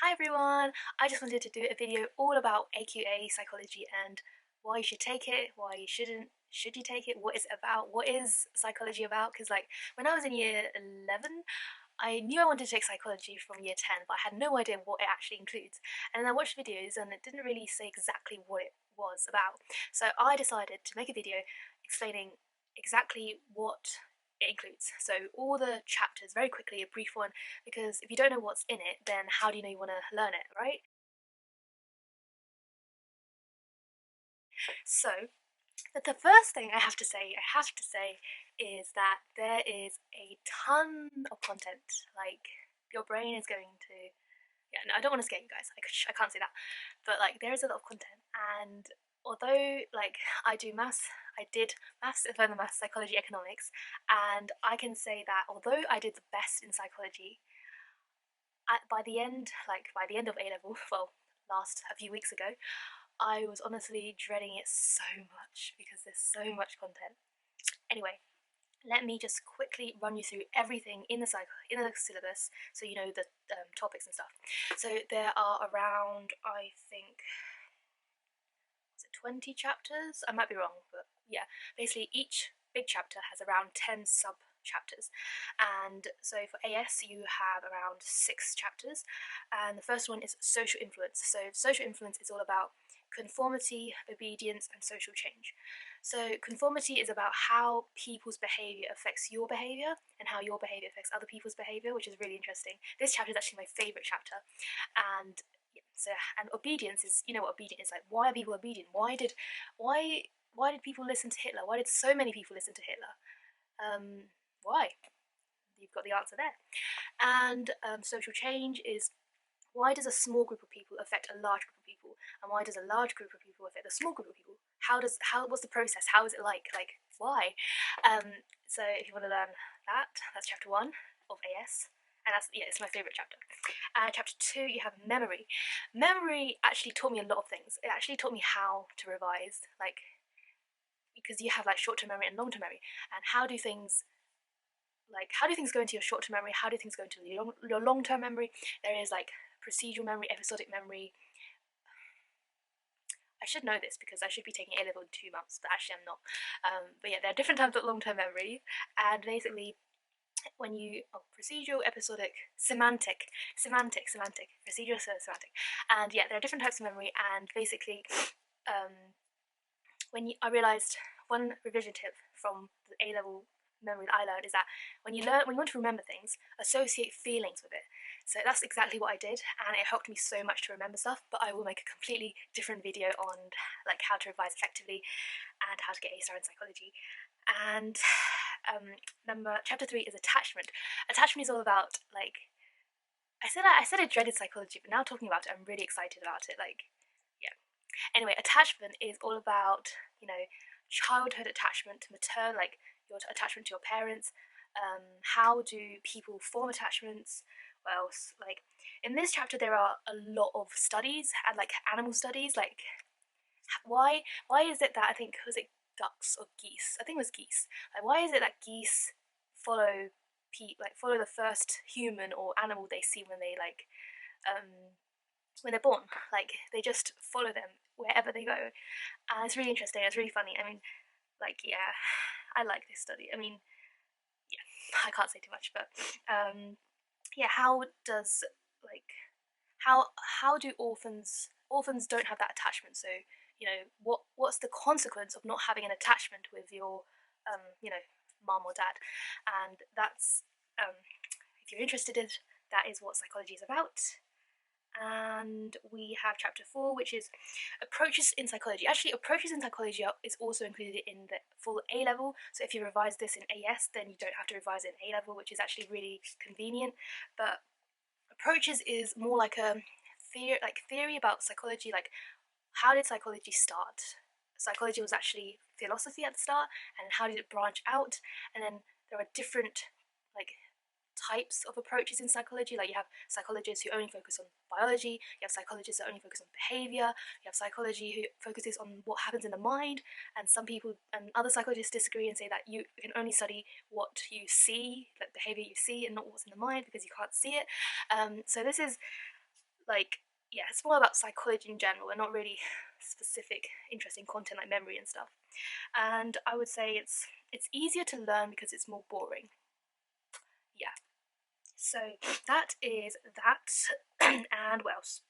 Hi everyone! I just wanted to do a video all about AQA psychology and why you should take it, why you shouldn't, should you take it, what it's about, what is psychology about, because like when I was in year 11, I knew I wanted to take psychology from year 10, but I had no idea what it actually includes. And then I watched videos and it didn't really say exactly what it was about. So I decided to make a video explaining exactly what it includes. So all the chapters, very quickly, a brief one, because if you don't know what's in it, then how do you know you want to learn it, right? So the first thing I have to say is that there is a ton of content. Like your brain is going to, yeah, no, I don't want to scare you guys. I can't say that, but like there is a lot of content, and although like I did maths and further maths, psychology, economics, and I can say that although I did the best in psychology, by the end of A level, well, last a few weeks ago, I was honestly dreading it so much because there's so much content. Anyway, let me just quickly run you through everything in the syllabus, so you know the topics and stuff. So there are around, I think, is it 20 chapters? I might be wrong, but yeah, basically each big chapter has around 10 sub chapters. And so for AS, you have around 6 chapters, and the first one is social influence. So social influence is all about conformity, obedience, and social change. So conformity is about how people's behavior affects your behavior and how your behavior affects other people's behavior, which is really interesting. This chapter is actually my favorite chapter. And yeah, so, and obedience is, you know what obedient is like. Why are people obedient? Why did people listen to Hitler? Why did so many people listen to Hitler? Why? You've got the answer there. And social change is, why does a small group of people affect a large group of people, and why does a large group of people affect a small group of people? What's the process? How is it like why? So if you want to learn that, that's chapter 1 of AS, and that's, yeah, it's my favorite chapter. Chapter 2, you have memory. Memory actually taught me a lot of things. It actually taught me how to revise, like, because you have like short-term memory and long-term memory, and how do things go into your short-term memory, how do things go into your long-term memory. There is like procedural memory, episodic memory. I should know this because I should be taking A level in 2 months, but actually I'm not. But yeah, there are different types of long-term memory, and basically when you procedural, episodic, semantic, procedural, semantic, and yeah, there are different types of memory, and basically, um, I realised one revision tip from the A level memory that I learned is that when you want to remember things, associate feelings with it. So that's exactly what I did, and it helped me so much to remember stuff. But I will make a completely different video on like how to revise effectively and how to get A star in psychology. And chapter 3 is attachment. Attachment is all about like I said I dreaded psychology, but now talking about it, I'm really excited about it. Like, yeah. Anyway, attachment is all about, childhood attachment, like your attachment to your parents. How do people form attachments? Well, like in this chapter, there are a lot of studies and like animal studies. Like, why is it that, I think, was it ducks or geese? I think it was geese. Like, why is it that geese follow follow the first human or animal they see um when they're born? Like they just follow them wherever they go, and it's really interesting. It's really funny. I mean, like, yeah, I like this study. I mean, yeah, I can't say too much, but yeah, how does like how do orphans don't have that attachment? So what's the consequence of not having an attachment with your mom or dad? And that's if you're interested in, that is what psychology is about. And we have chapter 4, which is approaches in psychology. Actually, approaches in psychology is also included in the full A level. So if you revise this in AS, then you don't have to revise it in A level, which is actually really convenient. But approaches is more like a theory about psychology. Like, how did psychology start? Psychology was actually philosophy at the start, and how did it branch out? And then there are different like types of approaches in psychology. Like, you have psychologists who only focus on biology, you have psychologists that only focus on behavior, you have psychology who focuses on what happens in the mind, and some people and other psychologists disagree and say that you can only study what you see, like behavior you see, and not what's in the mind because you can't see it. So this is like, yeah, it's more about psychology in general and not really specific interesting content like memory and stuff. And I would say it's easier to learn because it's more boring. Yeah. So that is that. And what else?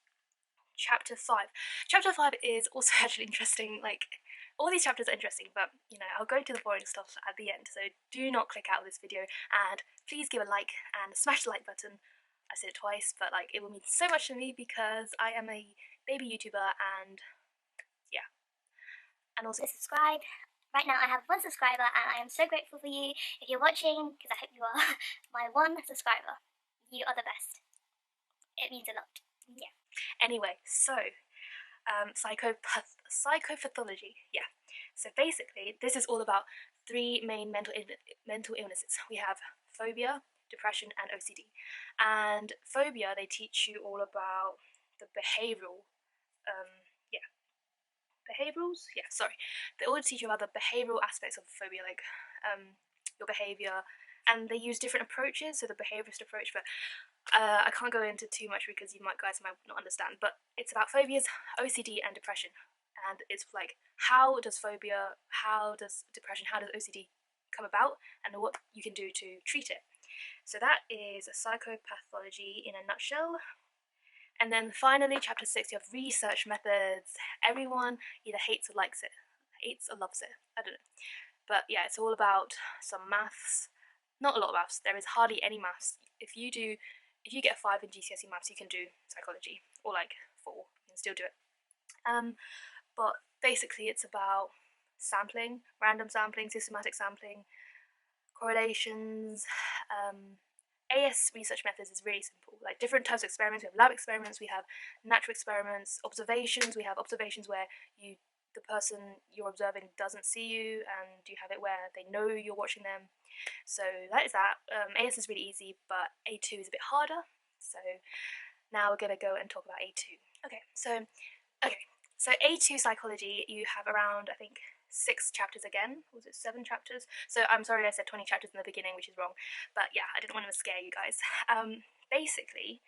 Chapter 5. Chapter 5 is also actually interesting. Like, all these chapters are interesting, but I'll go to the boring stuff at the end. So do not click out of this video, and please give a like and smash the like button. I said it twice, but like, it will mean so much to me because I am a baby YouTuber, and yeah. And also subscribe. Right now I have 1 subscriber, and I am so grateful for you. If you're watching, because I hope you are, my 1 subscriber. You are the best. It means a lot. Yeah. Anyway, so psychopathology. Yeah. So basically, this is all about 3 main mental illnesses. We have phobia, depression, and OCD. And phobia, they teach you all about the behavioral, yeah, behaviorals. Yeah, sorry. They all teach you about the behavioral aspects of phobia, like your behavior, and they use different approaches. So the behaviorist approach, but I can't go into too much because guys might not understand, but it's about phobias, OCD, and depression. And it's like, how does phobia, how does depression, how does OCD come about, and what you can do to treat it. So that is psychopathology in a nutshell. And then finally, chapter 6, you have research methods. Everyone either hates or likes it, hates or loves it. I don't know. But yeah, it's all about some maths. Not a lot of maths. There is hardly any maths. If you get a 5 in GCSE maths, you can do psychology, or like 4, you can still do it. But basically it's about sampling, random sampling, systematic sampling, correlations. AS research methods is really simple, like different types of experiments. We have lab experiments, we have natural experiments, observations. We have observations where the person you're observing doesn't see you, and you have it where they know you're watching them. So that is that. AS is really easy, but A2 is a bit harder. So now we're going to go and talk about A2. Okay, so A2 psychology, you have around, I think, 6 chapters again. Was it 7 chapters? So I'm sorry I said 20 chapters in the beginning, which is wrong. But yeah, I didn't want to scare you guys. Basically,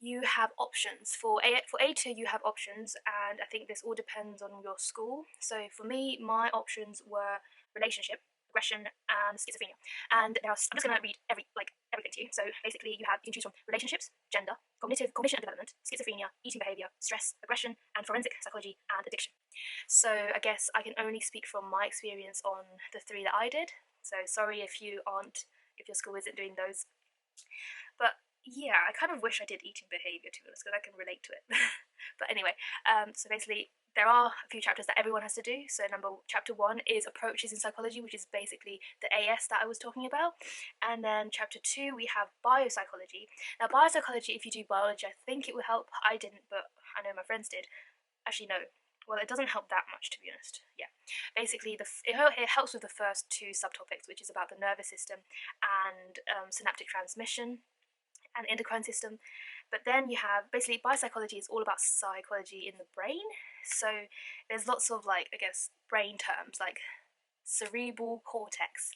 you have options. For A2, you have options, and I think this all depends on your school. So for me, my options were relationship, aggression, and schizophrenia. And I'm just going to read everything to you. So basically, you can choose from relationships, gender, cognition and development, schizophrenia, eating behavior, stress, aggression, and forensic psychology and addiction. So I guess I can only speak from my experience on the 3 that I did. So sorry if your school isn't doing those. But yeah, I kind of wish I did eating behavior, to be honest, because I can relate to it. But anyway, so basically, there are a few chapters that everyone has to do. So chapter 1 is approaches in psychology, which is basically the AS that I was talking about. And then chapter 2, we have biopsychology. Now, biopsychology, if you do biology, I think it will help. I didn't, but I know my friends did. Actually, no. Well, it doesn't help that much, to be honest. Yeah. Basically, it helps with the first 2 subtopics, which is about the nervous system and synaptic transmission and endocrine system. But then you have, basically, biopsychology is all about psychology in the brain. So there's lots of, like, I guess, brain terms like cerebral cortex,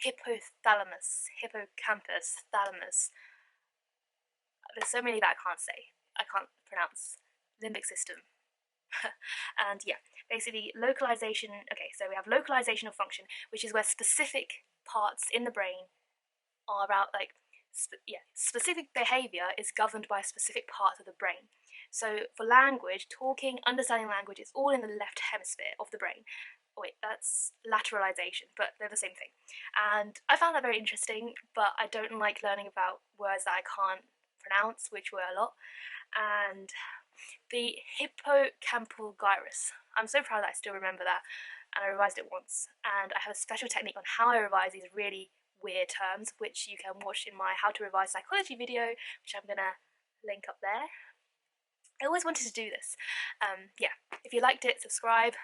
hypothalamus, hippocampus, thalamus. There's so many that I can't say. I can't pronounce. Limbic system. And yeah, basically localization. Okay, so we have localization of function, which is where specific parts in the brain are about, like, specific behavior is governed by specific parts of the brain. So for language, talking, understanding language is all in the left hemisphere of the brain. Oh, wait, that's lateralization, but they're the same thing. And I found that very interesting, but I don't like learning about words that I can't pronounce, which were a lot. And the hippocampal gyrus. I'm so proud that I still remember that, and I revised it once. And I have a special technique on how I revise these really weird terms, which you can watch in my How to Revise Psychology video, which I'm gonna link up there. I always wanted to do this. Yeah, if you liked it, subscribe,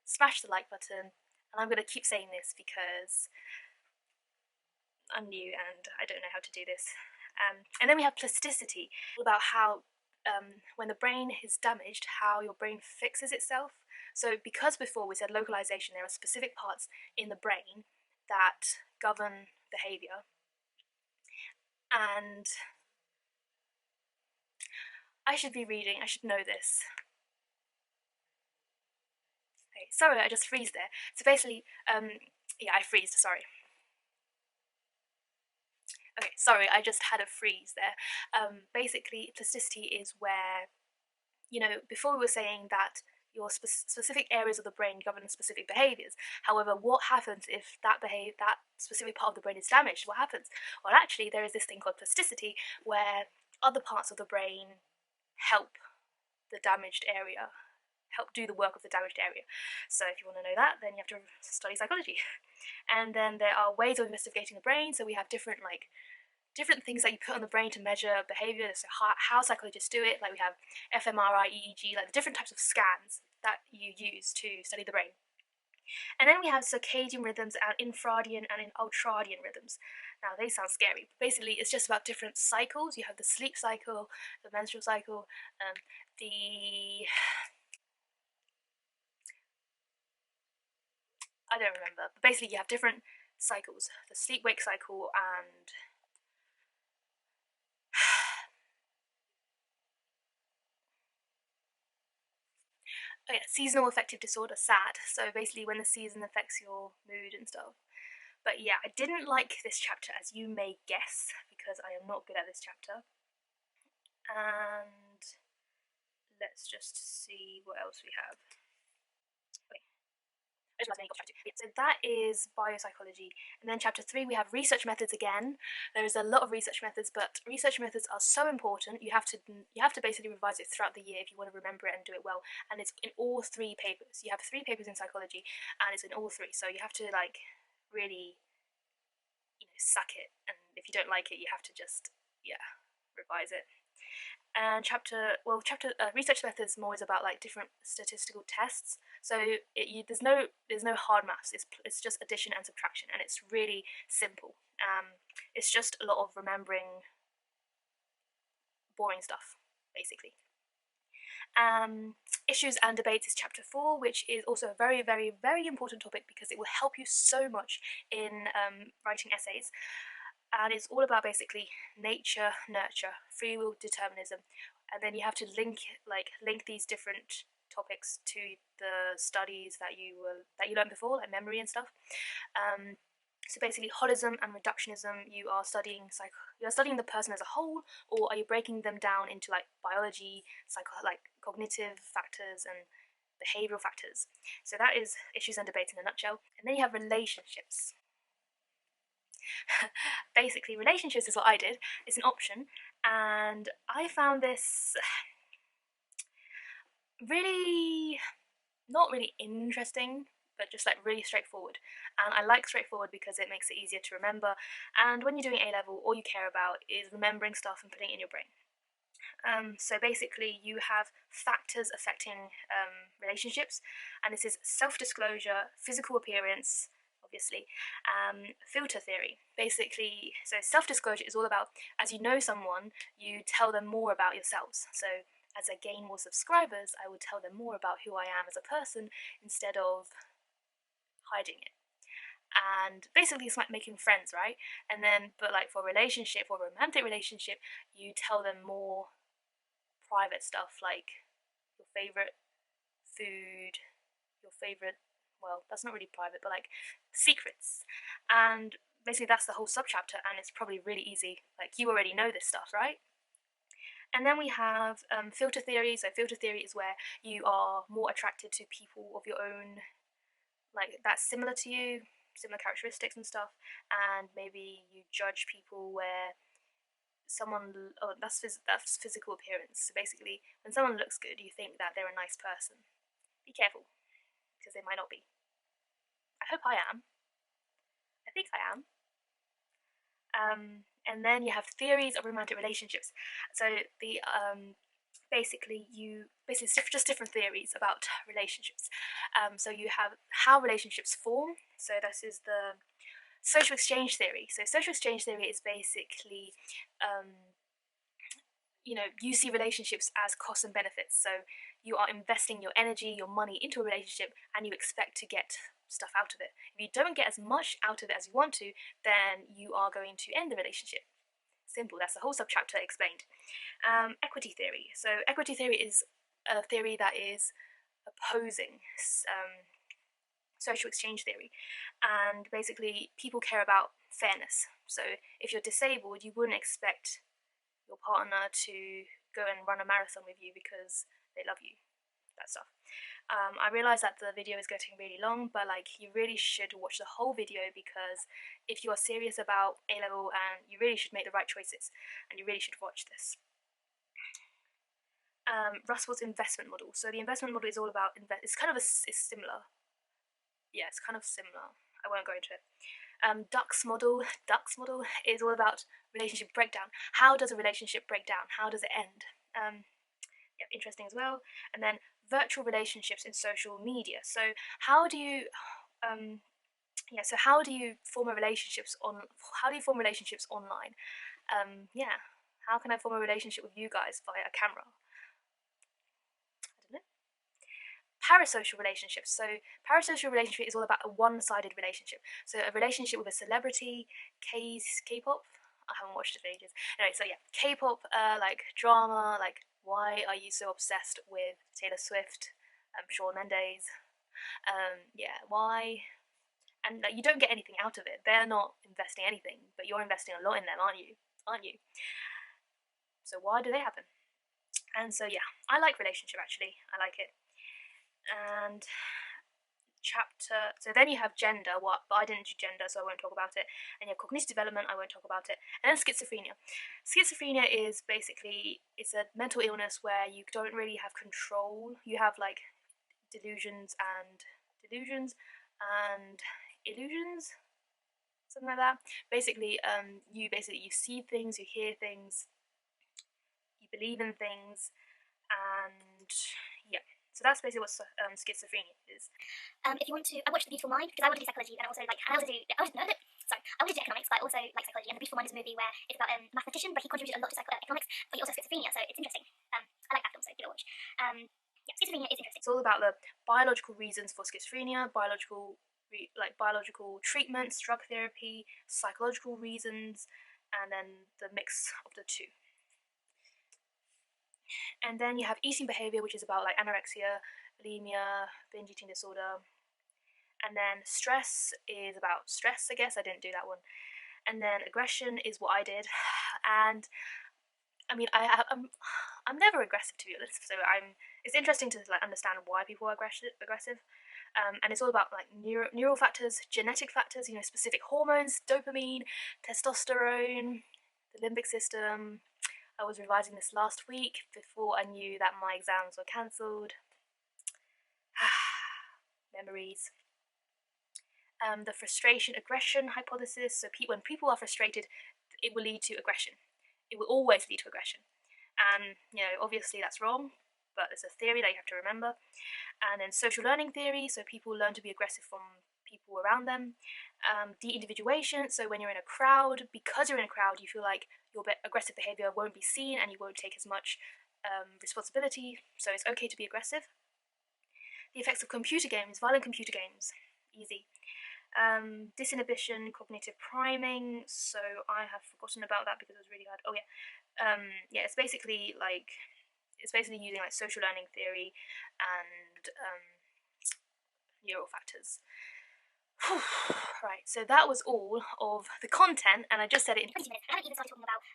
smash the like button, and I'm gonna keep saying this because I'm new and I don't know how to do this. And then we have plasticity, about how when the brain is damaged, how your brain fixes itself. So because before we said localization, there are specific parts in the brain that govern behavior, and I should be reading, I should know this. Okay, sorry, I just freeze there. So basically, yeah, I freezed, sorry. Okay, sorry, I just had a freeze there. Basically, plasticity is where, before we were saying that your specific areas of the brain govern specific behaviors. However, what happens if that specific part of the brain is damaged? What happens? Well, actually, there is this thing called plasticity where other parts of the brain help the damaged area, help do the work of the damaged area. So if you want to know that, then you have to study psychology. And then there are ways of investigating the brain. So we have different things that you put on the brain to measure behavior. So how psychologists do it, like we have fMRI, EEG, like the different types of scans that you use to study the brain. And then we have circadian rhythms and infradian and ultradian rhythms. Now they sound scary. Basically, it's just about different cycles. You have the sleep cycle, the menstrual cycle, the I don't remember. But basically, you have different cycles: the sleep-wake cycle and oh yeah, seasonal affective disorder, SAD. So basically, when the season affects your mood and stuff. But yeah, I didn't like this chapter, as you may guess, because I am not good at this chapter. And let's just see what else we have. So that is biopsychology. And then chapter 3, we have research methods again. There is a lot of research methods, but research methods are so important. You have to basically revise it throughout the year if you want to remember it and do it well. And it's in all 3 papers. You have 3 papers in psychology, and it's in all 3. So you have to really suck it. And if you don't like it, you have to just revise it. And research methods more is about different statistical tests. So there's no hard maths. It's just addition and subtraction, and it's really simple. It's just a lot of remembering boring stuff, basically. Issues and debates is chapter 4, which is also a very, very, very important topic because it will help you so much in writing essays. And it's all about basically nature, nurture, free will, determinism, and then you have to link these different topics to the studies that you learned before, like memory and stuff. So basically, holism and reductionism, you are studying the person as a whole, or are you breaking them down into biology, cognitive factors and behavioral factors? So that is issues and debates in a nutshell. And then you have relationships. Basically, relationships is what I did. It's an option, and I found this really not really interesting, but just really straightforward. And I like straightforward because it makes it easier to remember. And when you're doing A level, all you care about is remembering stuff and putting it in your brain. So basically, you have factors affecting relationships, and this is self-disclosure, physical appearance, obviously, filter theory. Basically, so self-disclosure is all about, as you know someone, you tell them more about yourselves. So as I gain more subscribers, I will tell them more about who I am as a person instead of hiding it. And basically it's like making friends, right? And then, but for a relationship or a romantic relationship, you tell them more private stuff, like your favorite food, your favorite, well, that's not really private, but secrets. And basically that's the whole subchapter, and it's probably really easy. You already know this stuff, right? And then we have filter theory. So filter theory is where you are more attracted to people of your own, that's similar to you, similar characteristics and stuff. And maybe you judge people where that's physical appearance. So basically, when someone looks good, you think that they're a nice person. Be careful, because they might not be. I hope I am. I think I am. And then you have theories of romantic relationships. So basically it's just different theories about relationships. So you have how relationships form. So this is the social exchange theory. So social exchange theory is basically you see relationships as costs and benefits. So you are investing your energy, your money into a relationship, and you expect to get stuff out of it. If you don't get as much out of it as you want to, then you are going to end the relationship. Simple, that's the whole subchapter explained. Equity theory. So equity theory is a theory that is opposing social exchange theory, and basically people care about fairness. So if you're disabled, you wouldn't expect your partner to go and run a marathon with you because they love you, that stuff. I realize that the video is getting really long, but like you really should watch the whole video, because if you are serious about A level, and you really should make the right choices, and you really should watch this. Russell's investment model. So the investment model is all about it's kind of it's similar. Yeah, it's kind of similar. I won't go into it. Duck's model is all about relationship breakdown. How does a relationship break down? How does it end? Yeah, interesting as well. And then virtual relationships in social media. So how do you so how do you form relationships online? Yeah, how can I form a relationship with you guys via a camera? I don't know. Parasocial relationships. So parasocial relationship is all about a one-sided relationship. So a relationship with a celebrity, K-pop. I haven't watched it for ages. Anyway, so yeah, K-pop, like drama, like why are you so obsessed with Taylor Swift, Shawn Mendes? Yeah, why? And like, you don't get anything out of it. They're not investing anything, but you're investing a lot in them, aren't you? So why do they happen? And so yeah, I like relationship actually. I like it. And so then you have gender, but I didn't do gender, so I won't talk about it. And you have cognitive development, I won't talk about it. And then schizophrenia. Schizophrenia is basically, it's a mental illness where you don't really have control. You have like delusions and illusions, something like that. Basically, you see things, you hear things, you believe in things, and yeah. So that's basically what schizophrenia is. If you want to, I watched The Beautiful Mind because I want to do psychology, and also I want to do economics, but I also like psychology. And The Beautiful Mind is a movie where it's about a mathematician, but he contributed a lot to economics, but he also has schizophrenia, so it's interesting. I like that film, so give it a watch. Yeah, schizophrenia is interesting. It's all about the biological reasons for schizophrenia, biological treatments, drug therapy, psychological reasons, and then the mix of the two. And then you have eating behavior, which is about like anorexia, bulimia, binge eating disorder. And then stress is about stress, I guess. I didn't do that one. And then aggression is what I did. And I mean, I'm never aggressive, to be honest. So it's interesting to like understand why people are aggressive. And it's all about like neural factors, genetic factors, specific hormones, dopamine, testosterone, the limbic system. I was revising this last week before I knew that my exams were cancelled. Memories. The frustration aggression hypothesis. So when people are frustrated, it will lead to aggression. It will always lead to aggression. And obviously that's wrong, but it's a theory that you have to remember. And then social learning theory. So people learn to be aggressive from people around them. De-individuation. So when you're in a crowd, because you're in a crowd, you feel like your aggressive behavior won't be seen and you won't take as much responsibility. So it's okay to be aggressive. The effects of computer games, violent computer games, easy. Disinhibition, cognitive priming. So I have forgotten about that because it was really hard. Oh yeah, yeah. It's basically using like social learning theory and neural factors. Right, so that was all of the content, and I just said it in 20 minutes. I haven't even started talking about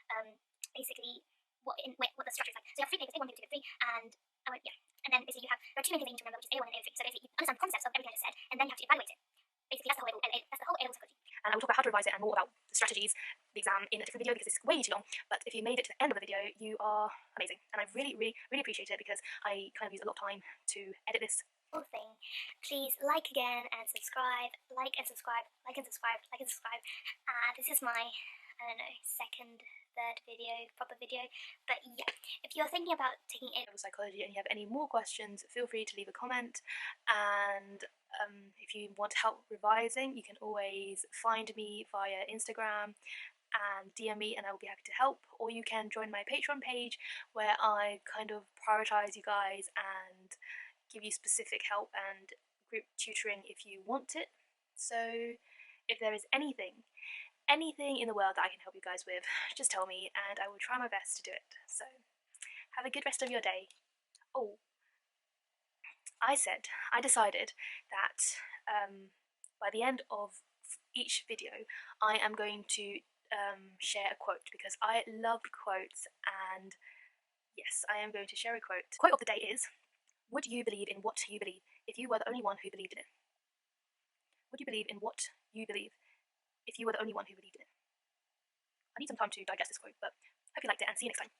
basically what the structure is like. So you have 3 papers, A1, A2, A3, and and then basically there are 2 main things you need to remember, which is A1 and A3. So basically you understand the concepts of everything I just said, and then you have to evaluate it. Basically that's the whole A level psychology. And I will talk about how to revise it and more about the strategies, the exam in a different video because it's way too long. But if you made it to the end of the video, you are amazing, and I really, really, really appreciate it because I kind of use a lot of time to edit this. Thing. Please like again and subscribe. Like and subscribe. This is my, I don't know, second, third video, proper video. But yeah, if you're thinking about taking A-level psychology and you have any more questions, feel free to leave a comment. And if you want help revising, you can always find me via Instagram and DM me, and I will be happy to help. Or you can join my Patreon page where I kind of prioritize you guys and give you specific help and group tutoring if you want it. So if there is anything anything in the world that I can help you guys with, just tell me and I will try my best to do it. So have a good rest of your day. Oh, I decided that by the end of each video, I am going to share a quote because I love quotes, and yes, I am going to share a quote. The quote of the day is, would you believe in what you believe if you were the only one who believed in it? Would you believe in what you believe if you were the only one who believed in it? I need some time to digest this quote, but hope you liked it and see you next time.